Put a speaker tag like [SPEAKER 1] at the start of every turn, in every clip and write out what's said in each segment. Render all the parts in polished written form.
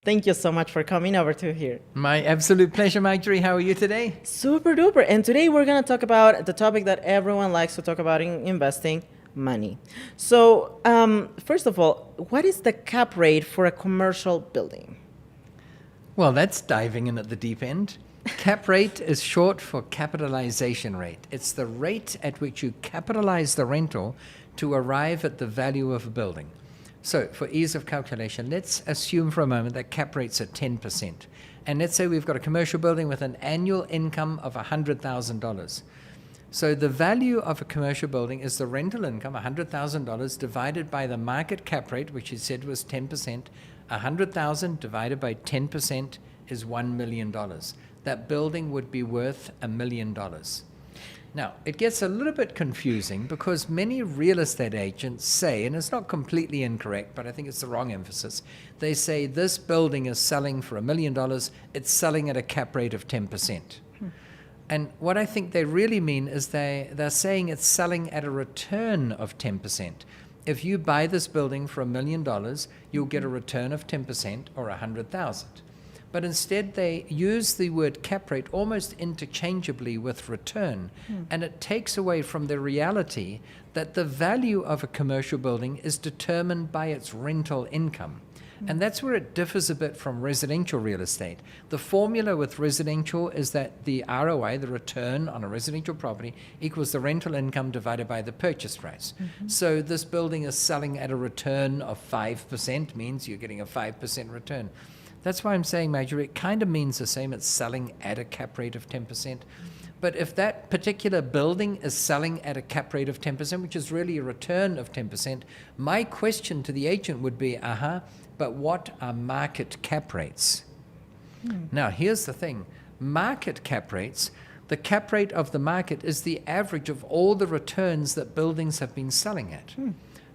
[SPEAKER 1] Thank you so much for coming over to here.
[SPEAKER 2] My absolute pleasure, Marjorie. How are you today?
[SPEAKER 1] Super duper. And today we're going to talk about the topic that everyone likes to talk about in investing, money. So, first of all, what is the cap rate for a commercial building?
[SPEAKER 2] Well, that's diving in at the deep end. Cap rate is short for capitalization rate. It's the rate at which you capitalize the rental to arrive at the value of a building. So for ease of calculation, let's assume for a moment that cap rates are 10%. And let's say we've got a commercial building with an annual income of $100,000. So the value of a commercial building is the rental income, $100,000, divided by the market cap rate, which you said was 10%. 100,000 divided by 10% is $1 million. That building would be worth $1 million. Now, it gets a little bit confusing because many real estate agents say, and it's not completely incorrect, but I think it's the wrong emphasis, they say this building is selling for $1 million, it's selling at a cap rate of 10%. And what I think they really mean is they're saying it's selling at a return of 10%. If you buy this building for $1 million, you'll get a return of 10% or 100,000. But instead they use the word cap rate almost interchangeably with return, and it takes away from the reality that the value of a commercial building is determined by its rental income. And that's where it differs a bit from residential real estate. The formula with residential is that the ROI, the return on a residential property, equals the rental income divided by the purchase price. So this building is selling at a return of 5%, means you're getting a 5% return. That's why I'm saying, Major, it kind of means the same. It's selling at a cap rate of 10%. But if that particular building is selling at a cap rate of 10%, which is really a return of 10%, my question to the agent would be, but what are market cap rates? Now, here's the thing. Market cap rates, the cap rate of the market is the average of all the returns that buildings have been selling at.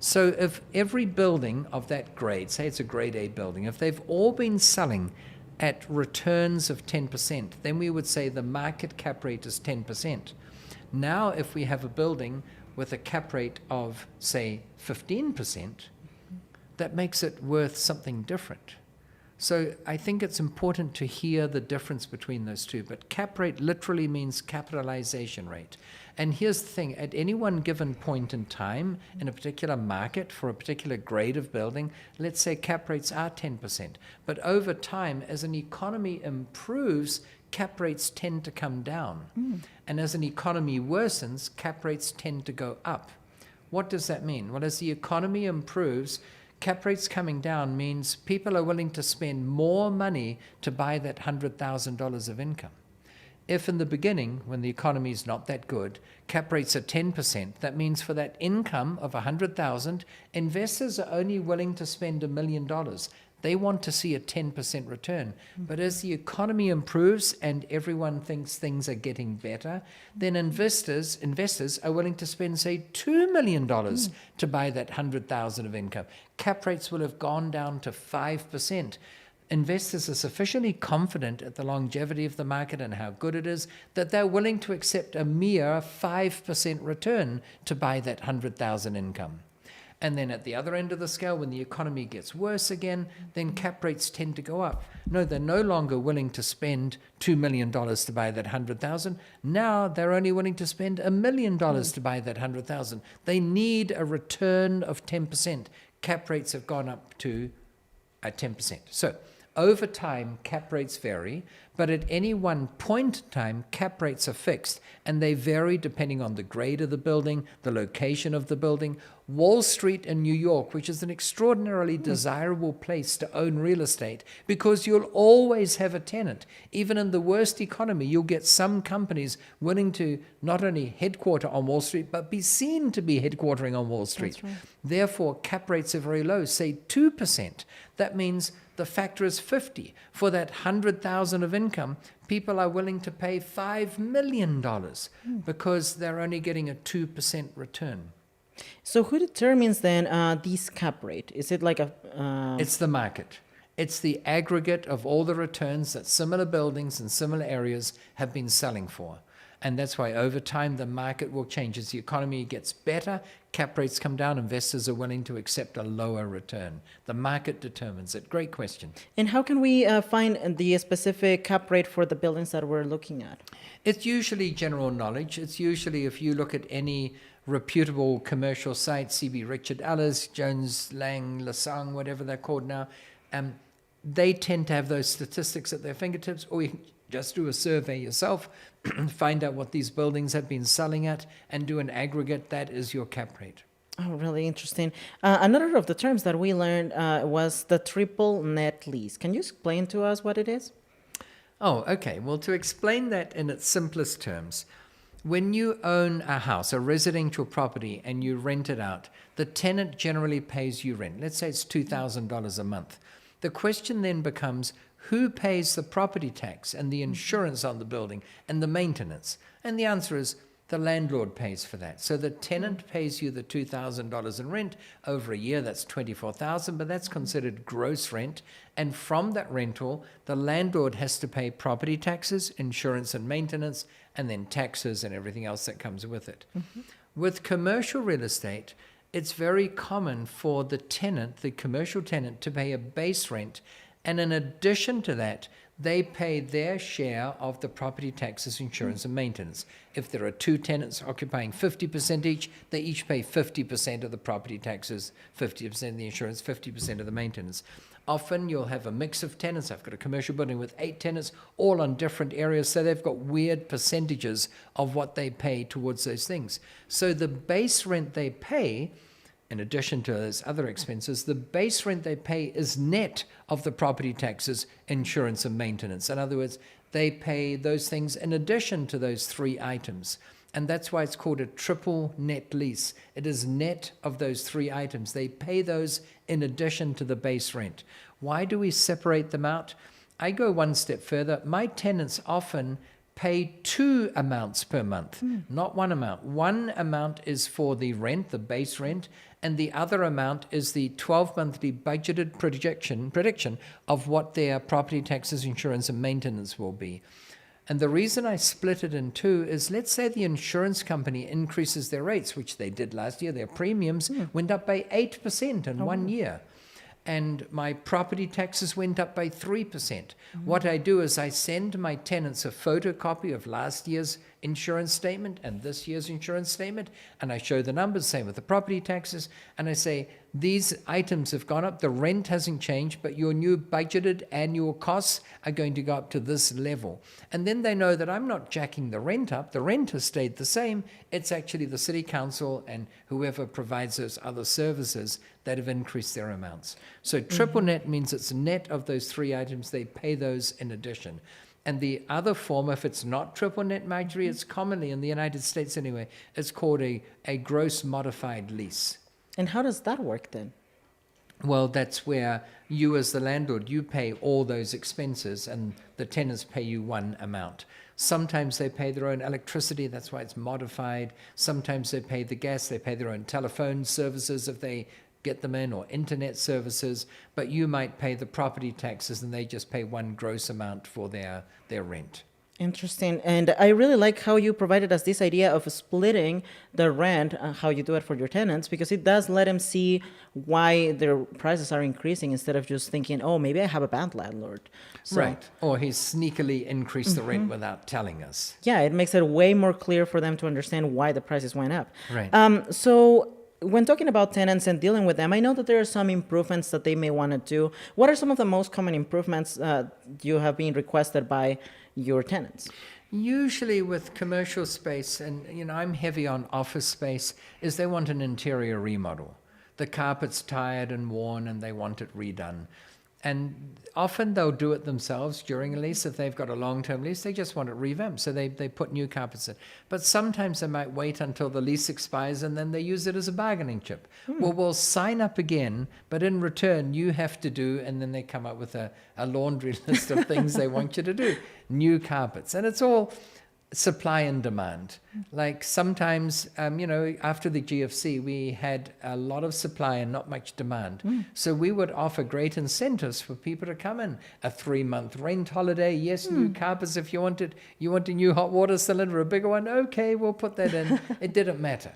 [SPEAKER 2] So if every building of that grade, say it's a grade A building, if they've all been selling at returns of 10%, then we would say the market cap rate is 10%. Now, if we have a building with a cap rate of, say, 15%, that makes it worth something different. So I think it's important to hear the difference between those two. But cap rate literally means capitalization rate. And here's the thing, at any one given point in time in a particular market for a particular grade of building, let's say cap rates are 10%. But over time, as an economy improves, cap rates tend to come down. And as an economy worsens, cap rates tend to go up. What does that mean? Well, as the economy improves, cap rates coming down means people are willing to spend more money to buy that $100,000 of income. If in the beginning, when the economy is not that good, cap rates are 10%, that means for that income of $100,000, investors are only willing to spend $1 million. They want to see a 10% return. But as the economy improves and everyone thinks things are getting better, then investors are willing to spend, say, $2 million to buy that $100,000 of income. Cap rates will have gone down to 5%. Investors are sufficiently confident at the longevity of the market and how good it is that they're willing to accept a mere 5% return to buy that $100,000 income. And then at the other end of the scale, when the economy gets worse again, then cap rates tend to go up. No, they're no longer willing to spend $2 million to buy that $100,000. Now they're only willing to spend $1 million to buy that $100,000. They need a return of 10%. Cap rates have gone up to 10%. So over time, cap rates vary, but at any one point in time, cap rates are fixed, and they vary depending on the grade of the building, the location of the building. Wall Street in New York, which is an extraordinarily desirable place to own real estate, because you'll always have a tenant. Even in the worst economy, you'll get some companies willing to not only headquarter on Wall Street, but be seen to be headquartering on Wall Street.
[SPEAKER 1] That's right.
[SPEAKER 2] Therefore, cap rates are very low, say 2%. That means the factor is 50. For that 100,000 of income, people are willing to pay $5 million because they're only getting a 2% return.
[SPEAKER 1] So who determines then this cap rate? Is it like a...
[SPEAKER 2] It's the market. It's the aggregate of all the returns that similar buildings in similar areas have been selling for. And that's why over time the market will change. As the economy gets better, cap rates come down, investors are willing to accept a lower return. The market determines it. Great question.
[SPEAKER 1] And how can we find the specific cap rate for the buildings that we're looking at?
[SPEAKER 2] It's usually general knowledge. It's usually, if you look at any reputable commercial site, CB Richard Ellis, Jones Lang, Lasang, whatever they're called now, they tend to have those statistics at their fingertips, or you can just do a survey yourself, find out what these buildings have been selling at, and do an aggregate. That is your cap rate.
[SPEAKER 1] Oh, really interesting. Another of the terms that we learned was the triple net lease. Can you explain to us what it is?
[SPEAKER 2] Oh, okay. Well, to explain that in its simplest terms, when you own a house, a residential property, and you rent it out, the tenant generally pays you rent. Let's say it's $2,000 a month. The question then becomes, who pays the property tax and the insurance on the building and the maintenance? And the answer is the landlord pays for that. So the tenant pays you the $2,000 in rent over a year. That's $24,000, but that's considered gross rent. And from that rental, the landlord has to pay property taxes, insurance and maintenance, and then taxes and everything else that comes with it. With commercial real estate, it's very common for the tenant, the commercial tenant, to pay a base rent. And in addition to that, they pay their share of the property taxes, insurance, and maintenance. If there are two tenants occupying 50% each, they each pay 50% of the property taxes, 50% of the insurance, 50% of the maintenance. Often you'll have a mix of tenants. I've got a commercial building with 8 tenants, all on different areas, so they've got weird percentages of what they pay towards those things. So the base rent they pay, in addition to those other expenses, the base rent they pay is net of the property taxes, insurance, and maintenance. In other words, they pay those things in addition to those 3 items. And that's why it's called a triple net lease. It is net of those 3 items. They pay those in addition to the base rent. Why do we separate them out? I go one step further. My tenants often pay 2 amounts per month, not 1 amount. One amount is for the rent, the base rent, and the other amount is the 12-monthly budgeted prediction of what their property taxes, insurance, and maintenance will be. And the reason I split it in 2 is, let's say the insurance company increases their rates, which they did last year. Their premiums went up by 8% in 1 year. And my property taxes went up by 3%. What I do is I send my tenants a photocopy of last year's insurance statement and this year's insurance statement, and I show the numbers, same with the property taxes, and I say, these items have gone up, the rent hasn't changed, but your new budgeted annual costs are going to go up to this level. And then they know that I'm not jacking the rent up, the rent has stayed the same, it's actually the city council and whoever provides those other services that have increased their amounts. So triple net means it's net of those 3 items, they pay those in addition. And the other form, if it's not triple net, Marjorie, it's commonly, in the United States anyway, it's called a gross modified lease.
[SPEAKER 1] And how does that work then?
[SPEAKER 2] Well, that's where you as the landlord, you pay all those expenses and the tenants pay you one amount. Sometimes they pay their own electricity, that's why it's modified. Sometimes they pay the gas, they pay their own telephone services if they get them in, or internet services, but you might pay the property taxes and they just pay one gross amount for their rent.
[SPEAKER 1] Interesting. And I really like how you provided us this idea of splitting the rent, how you do it for your tenants, because it does let them see why their prices are increasing instead of just thinking, oh, maybe I have a bad landlord. So,
[SPEAKER 2] right. Or he's sneakily increased the rent without telling us.
[SPEAKER 1] yeah, it makes it way more clear for them to understand why the prices went up.
[SPEAKER 2] Right.
[SPEAKER 1] So when talking about tenants and dealing with them, I know that there are some improvements that they may want to do. What are some of the most common improvements you have been requested by your tenants?
[SPEAKER 2] Usually with commercial space, and I'm heavy on office space, is they want an interior remodel. The carpet's tired and worn and they want it redone. And often they'll do it themselves during a lease. If they've got a long-term lease, they just want it revamped, so they put new carpets in. But sometimes they might wait until the lease expires and then they use it as a bargaining chip. Well, we'll sign up again, but in return you have to do, and then they come up with a laundry list of things they want you to do. New carpets. And it's all supply and demand. Like sometimes, after the GFC, we had a lot of supply and not much demand. So we would offer great incentives for people to come in. A 3-month rent holiday, yes, new carpets if you wanted. You want a new hot water cylinder, a bigger one? Okay, we'll put that in. It didn't matter.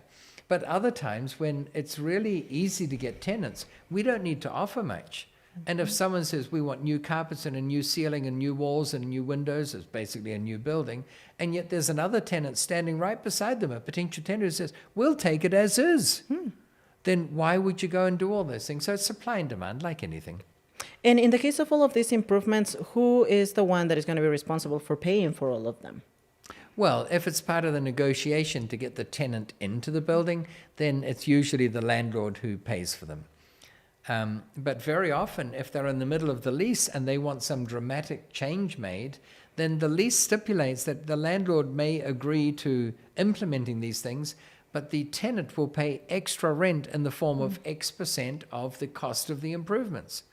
[SPEAKER 2] But other times when it's really easy to get tenants, we don't need to offer much. And if someone says, we want new carpets and a new ceiling and new walls and new windows, it's basically a new building, and yet there's another tenant standing right beside them, a potential tenant who says, we'll take it as is, then why would you go and do all those things? So it's supply and demand, like anything.
[SPEAKER 1] And in the case of all of these improvements, who is the one that is going to be responsible for paying for all of them?
[SPEAKER 2] Well, if it's part of the negotiation to get the tenant into the building, then it's usually the landlord who pays for them. But very often, if they're in the middle of the lease and they want some dramatic change made, then the lease stipulates that the landlord may agree to implementing these things, but the tenant will pay extra rent in the form of X% of the cost of the improvements.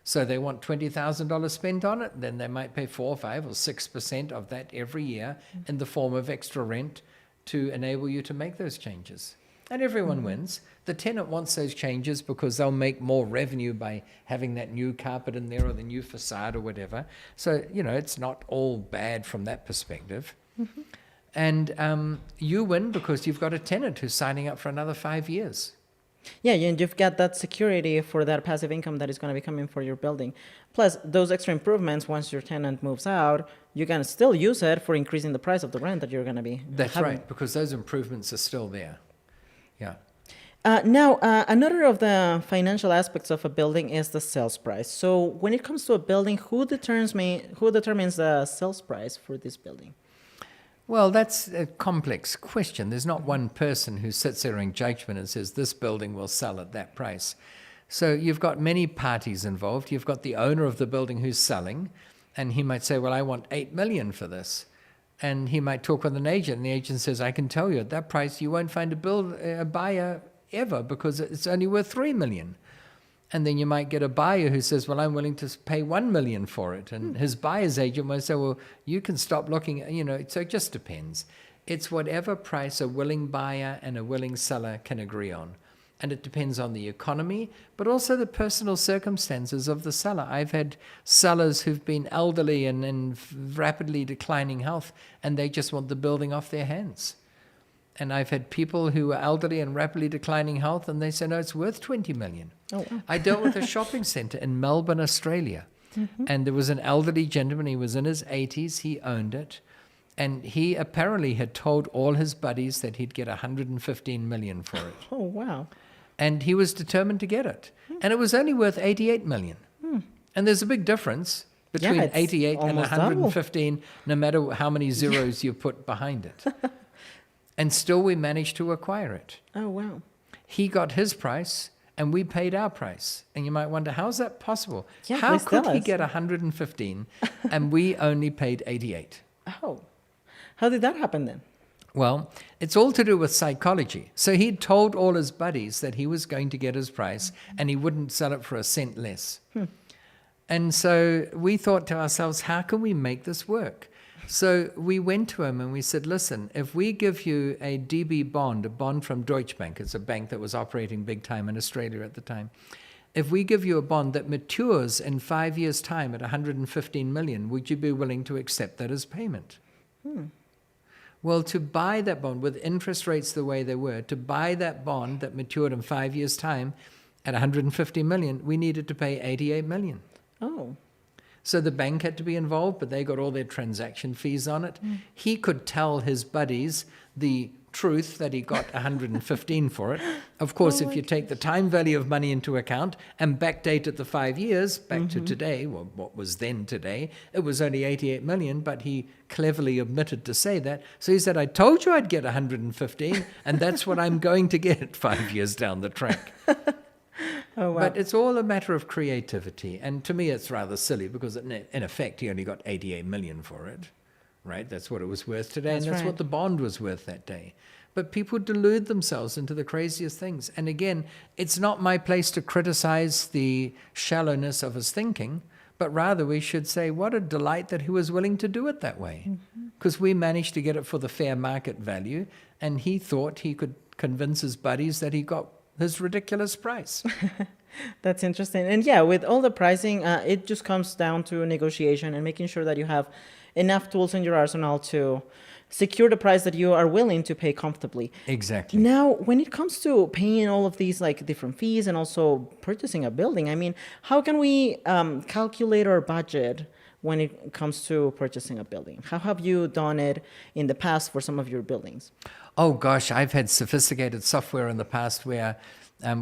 [SPEAKER 2] So they want $20,000 spent on it, then they might pay 4, 5, or 6% of that every year in the form of extra rent to enable you to make those changes. And everyone wins. The tenant wants those changes because they'll make more revenue by having that new carpet in there or the new facade or whatever. So, it's not all bad from that perspective. And you win because you've got a tenant who's signing up for another 5 years.
[SPEAKER 1] Yeah, and you've got that security for that passive income that is going to be coming for your building. Plus, those extra improvements, once your tenant moves out, you can still use it for increasing the price of the rent that you're going to be
[SPEAKER 2] That's
[SPEAKER 1] having.
[SPEAKER 2] right, because those improvements are still there. Yeah.
[SPEAKER 1] Now, another of the financial aspects of a building is the sales price. So when it comes to a building, who determines the sales price for this building?
[SPEAKER 2] Well, that's a complex question. There's not one person who sits there in judgment and says, this building will sell at that price. So you've got many parties involved. You've got the owner of the building who's selling, and he might say, well, I want $8 million for this. And he might talk with an agent, and the agent says, I can tell you at that price you won't find a buyer ever because it's only worth $3 million. And then you might get a buyer who says, well, I'm willing to pay $1 million for it. And his buyer's agent might say, well, you can stop looking, so it just depends. It's whatever price a willing buyer and a willing seller can agree on. And it depends on the economy, but also the personal circumstances of the seller. I've had sellers who've been elderly and in rapidly declining health, and they just want the building off their hands. And I've had people who are elderly and rapidly declining health, and they say, no, it's worth $20 million.
[SPEAKER 1] Oh, wow.
[SPEAKER 2] I dealt with a shopping centre in Melbourne, Australia. And there was an elderly gentleman, he was in his 80s, he owned it. And he apparently had told all his buddies that he'd get $115 million for it.
[SPEAKER 1] Oh, wow.
[SPEAKER 2] And he was determined to get it. And it was only worth $88 million. And there's a big difference between
[SPEAKER 1] it's
[SPEAKER 2] 88 and
[SPEAKER 1] almost
[SPEAKER 2] 115, no matter how many zeros you put behind it. And still we managed to acquire it.
[SPEAKER 1] Oh, wow.
[SPEAKER 2] He got his price, and we paid our price. And you might wonder, how's that possible?
[SPEAKER 1] Yeah,
[SPEAKER 2] How
[SPEAKER 1] please
[SPEAKER 2] could
[SPEAKER 1] tell
[SPEAKER 2] he
[SPEAKER 1] us.
[SPEAKER 2] get 115 and we only paid 88?
[SPEAKER 1] Oh, how did that happen then?
[SPEAKER 2] Well, it's all to do with psychology. So he'd told all his buddies that he was going to get his price and he wouldn't sell it for a cent less. And so we thought to ourselves, how can we make this work? So we went to him and we said, listen, if we give you a DB bond, a bond from Deutsche Bank, it's a bank that was operating big time in Australia at the time. If we give you a bond that matures in 5 years' time at 115 million, would you be willing to accept that as payment? Well, to buy that bond with interest rates the way they were, to buy that bond that matured in 5 years' time at 150 million, we needed to pay 88 million.
[SPEAKER 1] Oh,
[SPEAKER 2] So the bank had to be involved, but they got all their transaction fees on it. He could tell his buddies the truth that he got 115 for it. Of course, if you take the time value of money into account and backdate it the 5 years back to today, well, what was then today, it was only 88 million, but he cleverly omitted to say that. So he said, I told you I'd get 115, and that's what I'm going to get 5 years down the track.
[SPEAKER 1] oh, wow.
[SPEAKER 2] But it's all a matter of creativity. And to me, it's rather silly because in effect, he only got 88 million for it, right? That's what it was worth today.
[SPEAKER 1] That's
[SPEAKER 2] and that's
[SPEAKER 1] right.
[SPEAKER 2] what the bond was worth that day. But people delude themselves into the craziest things. And again, it's not my place to criticize the shallowness of his thinking, but rather we should say, what a delight that he was willing to do it that way. because we managed to get it for the fair market value, and he thought he could convince his buddies that he got his ridiculous price.
[SPEAKER 1] That's interesting. And yeah, with all the pricing, it just comes down to negotiation and making sure that you have enough tools in your arsenal to secure the price that you are willing to pay comfortably.
[SPEAKER 2] Exactly.
[SPEAKER 1] Now, when it comes to paying all of these like different fees and also purchasing a building, I mean, how can we calculate our budget when it comes to purchasing a building? How have you done it in the past for some of your buildings?
[SPEAKER 2] Oh gosh, I've had sophisticated software in the past where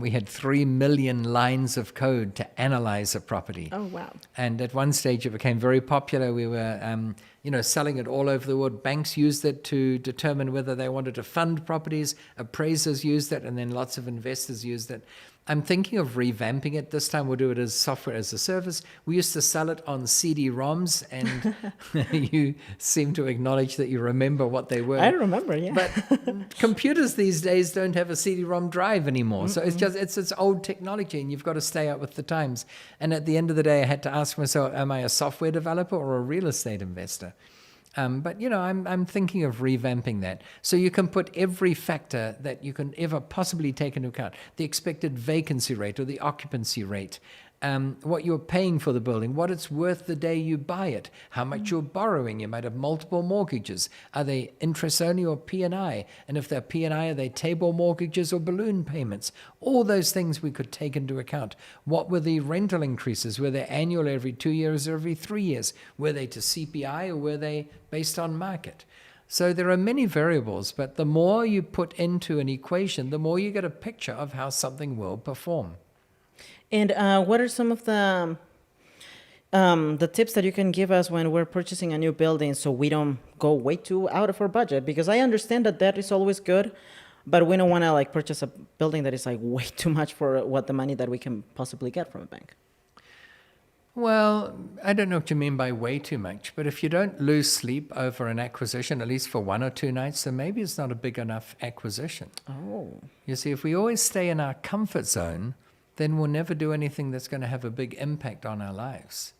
[SPEAKER 2] we had 3 million lines of code to analyze a property.
[SPEAKER 1] Oh, wow.
[SPEAKER 2] And at one stage it became very popular. We were, selling it all over the world. Banks used it to determine whether they wanted to fund properties. Appraisers used it, and then lots of investors used it. I'm thinking of revamping it. This time we'll do it as software as a service. We used to sell it on CD-ROMs, and you seem to acknowledge that you remember what they were.
[SPEAKER 1] I remember, yeah.
[SPEAKER 2] But computers these days don't have a CD-ROM drive anymore. So it's old technology, and you've got to stay up with the times. And at the end of the day, I had to ask myself, am I a software developer or a real estate investor? But I'm thinking of revamping that. So you can put every factor that you can ever possibly take into account: the expected vacancy rate or the occupancy rate, what you're paying for the building, what it's worth the day you buy it, how much you're borrowing. You might have multiple mortgages. Are they interest only or P&I? And if they're P&I, are they table mortgages or balloon payments? All those things we could take into account. What were the rental increases? Were they annual every 2 years or every 3 years? Were they to CPI or were they based on market? So there are many variables, but the more you put into an equation, the more you get a picture of how something will perform.
[SPEAKER 1] And what are some of the tips that you can give us when we're purchasing a new building so we don't go way too out of our budget? Because I understand that is always good, but we don't want to like purchase a building that is like way too much for what the money that we can possibly get from a bank.
[SPEAKER 2] Well, I don't know what you mean by way too much, but if you don't lose sleep over an acquisition, at least for 1 or 2 nights, then maybe it's not a big enough acquisition.
[SPEAKER 1] Oh.
[SPEAKER 2] You see, if we always stay in our comfort zone, then we'll never do anything that's going to have a big impact on our lives.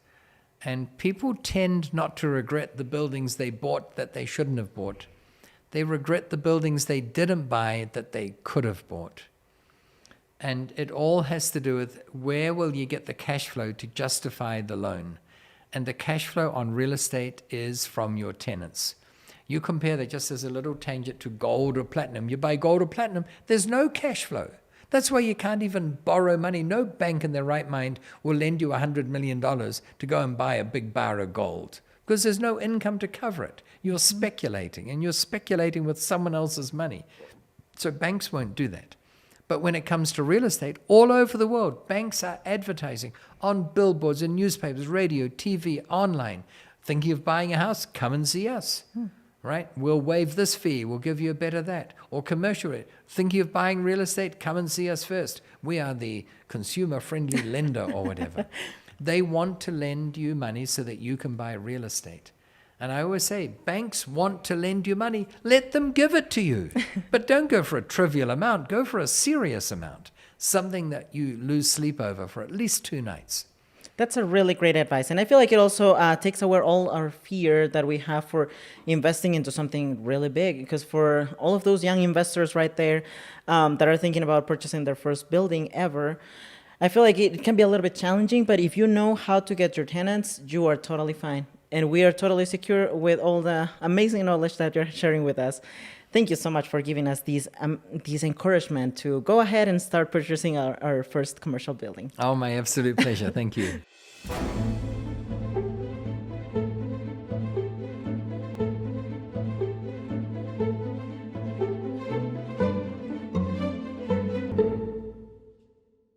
[SPEAKER 2] And people tend not to regret the buildings they bought that they shouldn't have bought. They regret the buildings they didn't buy that they could have bought. And it all has to do with where will you get the cash flow to justify the loan. And the cash flow on real estate is from your tenants. You compare that, just as a little tangent, to gold or platinum. You buy gold or platinum, there's no cash flow. That's why you can't even borrow money. No bank in their right mind will lend you $100 million to go and buy a big bar of gold, because there's no income to cover it. You're speculating, and you're speculating with someone else's money. So banks won't do that. But when it comes to real estate, all over the world, banks are advertising on billboards, in newspapers, radio, TV, online. Thinking of buying a house? Come and see us. Right? We'll waive this fee. We'll give you a better that. Or commercial rate. Thinking of buying real estate? Come and see us first. We are the consumer-friendly lender or whatever. They want to lend you money so that you can buy real estate. And I always say, banks want to lend you money. Let them give it to you. But don't go for a trivial amount. Go for a serious amount. Something that you lose sleep over for at least 2 nights.
[SPEAKER 1] That's a really great advice. And I feel like it also takes away all our fear that we have for investing into something really big. Because for all of those young investors right there that are thinking about purchasing their first building ever, I feel like it can be a little bit challenging. But if you know how to get your tenants, you are totally fine. And we are totally secure with all the amazing knowledge that you're sharing with us. Thank you so much for giving us these encouragement to go ahead and start purchasing our first commercial building.
[SPEAKER 2] Oh, my absolute pleasure. Thank you.